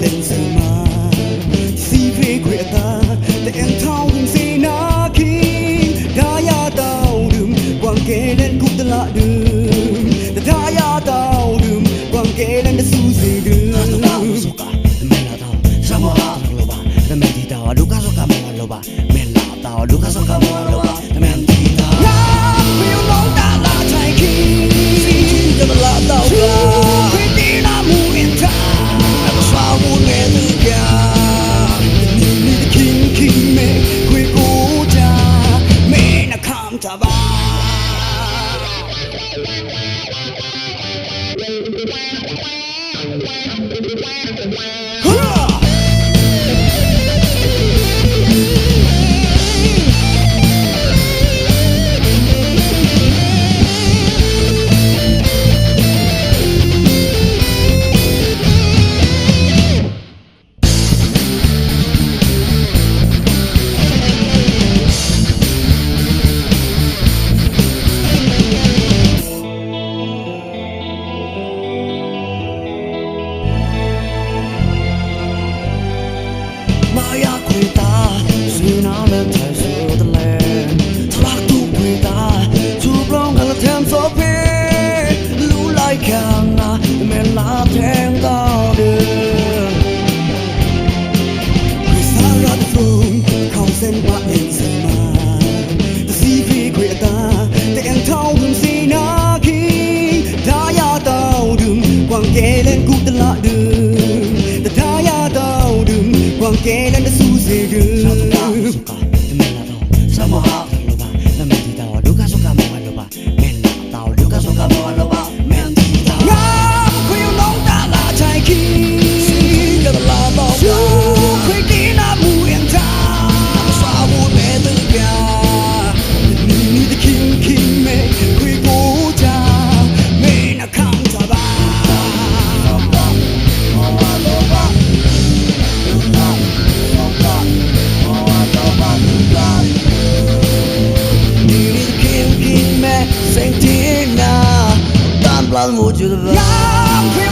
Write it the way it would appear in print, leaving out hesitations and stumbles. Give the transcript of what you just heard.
lên giờ mà si về quê ta để em thao cùng si na khi đã ya tao đừng quăng kê lên cũng ta lạ đường đã ya tao đừng quăng kê lên đã su gì đường men là tao sao mà lo ba men đi tao lúc sao cả mà lo ba men là tao lúc sao cả mà lo ba men đi tao yêu nóng ta là trái khi cho ta là tao khi đi na mu yên ta sao muốn nghe từ cả nhìn đi kinh mẹ quê cố cha mẹ là khám cha ba Maya quê ta suy nó lên trời sụt lên thoát tu quê ta chụp lòng gần thêm gió phê lũ lại càng men lá thèn ta đường quê xa ra phương không xem bạn lên giờ mà ta si vì quê ta để em thao cùng si na khi đã ya tao đường quăng kê lên cũng ta lạ đường đã ya tao đường quăng kê lên đã su gì đường men là tao sao mà lo ba men đi tao lúc sao cả mà lo ba men là tao lúc sao cả mà lo ba men đi tao quê yêu nóng ta là trái khi cho ta là tao quê đi na mu yên ta sao muốn mẹ từ cả nhìn đi kinh mẹ quê cố cha mẹ là khám cha ba Sentina tan plan mucho de